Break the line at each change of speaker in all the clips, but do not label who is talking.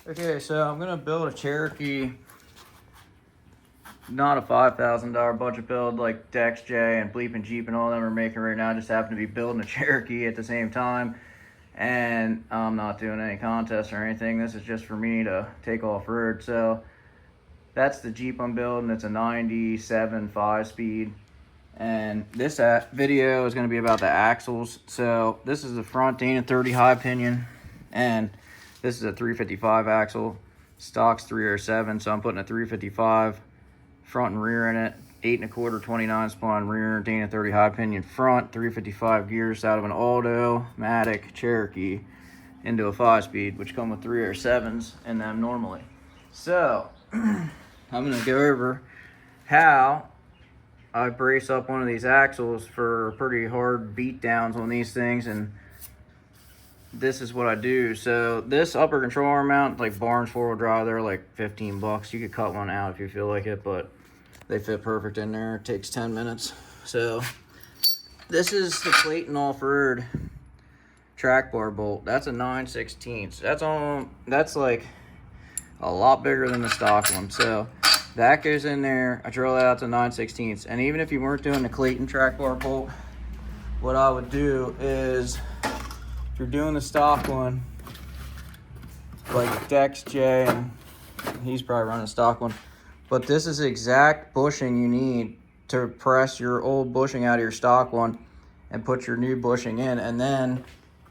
Okay, so I'm gonna build a Cherokee, not a $5,000 budget build like Dex J and Bleep and Jeep and all them are making right now. I just happen to be building a Cherokee at the same time, and I'm not doing any contests or anything. This is just for me to take off road. So that's the Jeep I'm building. It's a 97 5-speed. And this video is going to be about the axles. So this is the front Dana 30 high pinion, and this is a 355 axle. Stock's 307, so I'm putting a 355 front and rear in it. 8 1/4 29 spline rear, Dana 30 high pinion front, 355 gears out of an Automatic Cherokee into a 5-speed, which come with 307s in them normally. So I'm going to go over how I brace up one of these axles for pretty hard beat downs on these things, and this is what I do. So this upper control arm mount, like Barnes 4-wheel drive, they're like 15 bucks. You could cut one out if you feel like it, but they fit perfect in there. It takes 10 minutes. So this is the Clayton Off-Road track bar bolt. That's a 9/16. That's like a lot bigger than the stock one. So that goes in there. I drill that out to 9/16. And even if you weren't doing the Clayton track bar bolt, what I would do is, if you're doing the stock one, like Dex J, and he's probably running a stock one, but this is the exact bushing you need to press your old bushing out of your stock one and put your new bushing in. And then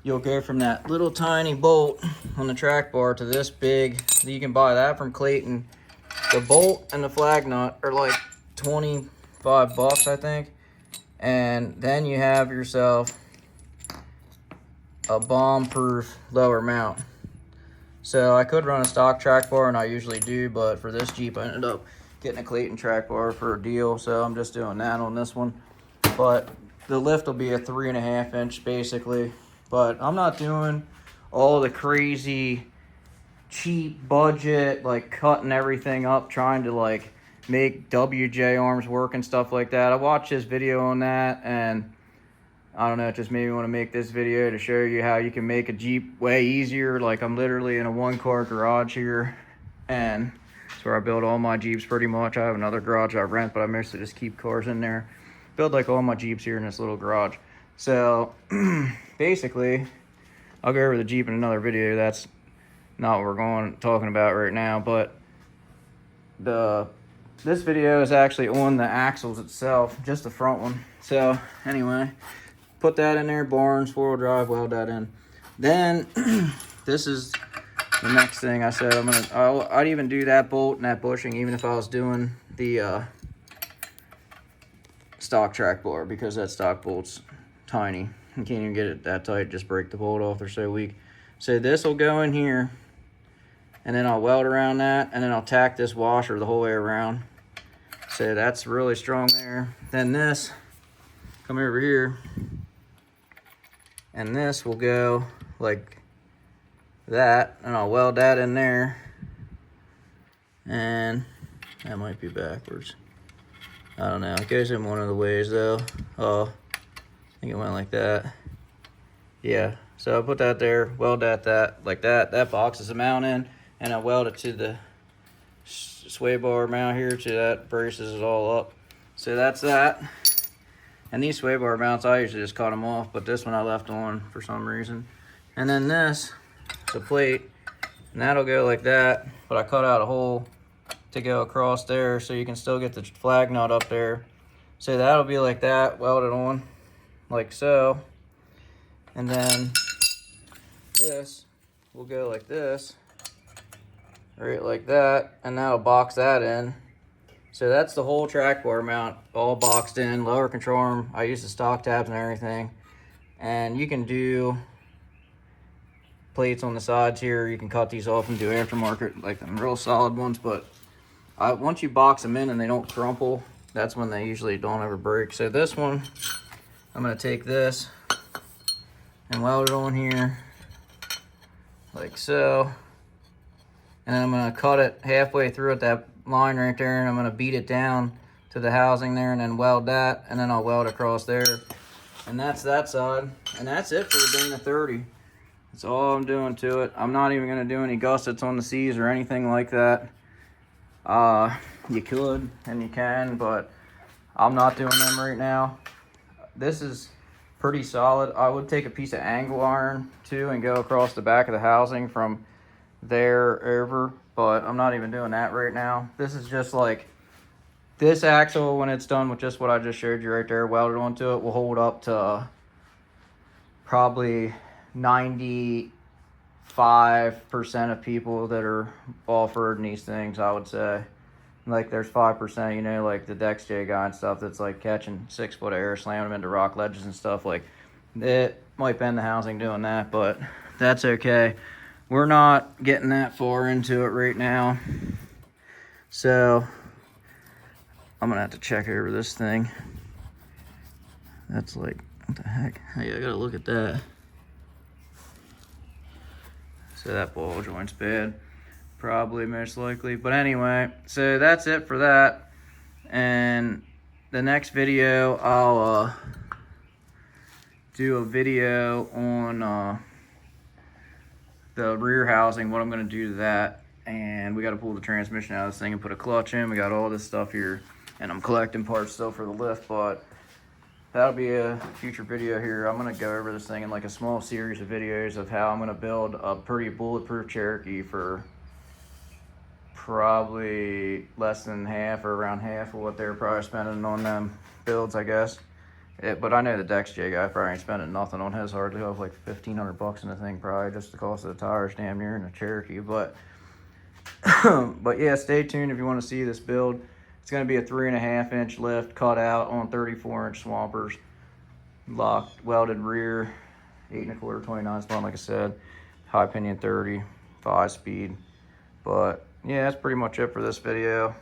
you'll go from that little tiny bolt on the track bar to this big. You can buy that from Clayton. The bolt and the flag nut are like 25 bucks, I think. And then you have yourself a bomb-proof lower mount. So I could run a stock track bar, and I usually do, but for this Jeep I ended up getting a Clayton track bar for a deal, so I'm just doing that on this one. But the lift will be a 3.5 inch basically. But I'm not doing all the crazy cheap budget, like cutting everything up, trying to like make WJ arms work and stuff like that. I watched this video on that, and I don't know, it just made me want to make this video to show you how you can make a Jeep way easier. Like, I'm literally in a 1-car garage here, and that's where I build all my Jeeps pretty much. I have another garage I rent, but I mostly just keep cars in there. Build like all my Jeeps here in this little garage. So basically, I'll go over the Jeep in another video. That's not what we're talking about right now, but this video is actually on the axles itself, just the front one. So anyway, put that in there, Barnes 4-wheel drive, weld that in. Then this is the next thing I said. I'd even do that bolt and that bushing even if I was doing the stock track bar, because that stock bolt's tiny. You can't even get it that tight, just break the bolt off, they're so weak. So this will go in here, and then I'll weld around that, and then I'll tack this washer the whole way around. So that's really strong there. Then this, come over here, and this will go like that, and I'll weld that in there. And that might be backwards. I don't know, it goes in one of the ways though. Oh, I think it went like that. Yeah, so I put that there, weld that like that. That box is a mount in, and I weld it to the sway bar mount here, to that braces it all up. So that's that. And these sway bar mounts, I usually just cut them off, but this one I left on for some reason. And then this is a plate, and that'll go like that, but I cut out a hole to go across there so you can still get the flag nut up there. So that'll be like that, welded on like so. And then this will go like this, right like that, and that'll box that in. So that's the whole track bar mount, all boxed in, lower control arm. I use the stock tabs and everything. And you can do plates on the sides here. You can cut these off and do aftermarket, like them real solid ones. But once you box them in and they don't crumple, that's when they usually don't ever break. So this one, I'm gonna take this and weld it on here, like so. And then I'm gonna cut it halfway through at that line right there, and I'm gonna beat it down to the housing there, and then weld that, and then I'll weld across there. And that's that side. And that's it for the Dana 30. That's all I'm doing to it. I'm not even gonna do any gussets on the C's or anything like that. You could and you can, but I'm not doing them right now. This is pretty solid. I would take a piece of angle iron too and go across the back of the housing from there over, but I'm not even doing that right now. This is just like, this axle, when it's done with just what I just showed you right there, welded onto it, will hold up to probably 95% of people that are offered these things, I would say. Like there's 5%, you know, like the DexJ guy and stuff that's like catching 6 foot of air, slamming them into rock ledges and stuff. Like it might bend the housing doing that, but that's okay. We're not getting that far into it right now. So I'm gonna have to check over this thing. That's like, what the heck? Hey, I gotta look at that. So that ball joint's bad. Probably, most likely. But anyway, so that's it for that. And the next video, I'll do a video on the rear housing, what I'm going to do to that. And we got to pull the transmission out of this thing and put a clutch in. We got all this stuff here. And I'm collecting parts still for the lift, but that'll be a future video here. I'm going to go over this thing in like a small series of videos of how I'm going to build a pretty bulletproof Cherokee for probably less than half or around half of what they're probably spending on them builds, I guess. But I know the DexJ guy probably ain't spending nothing on his hardly. He'll have like 1,500 bucks in the thing, probably just the cost of the tires damn near in the Cherokee. But but yeah, stay tuned if you want to see this build. It's going to be a 3.5 inch lift cut out on 34 inch swampers, locked welded rear, 8 1/4 29 spun, like I said, high pinion 30, 5 speed. But yeah, that's pretty much it for this video.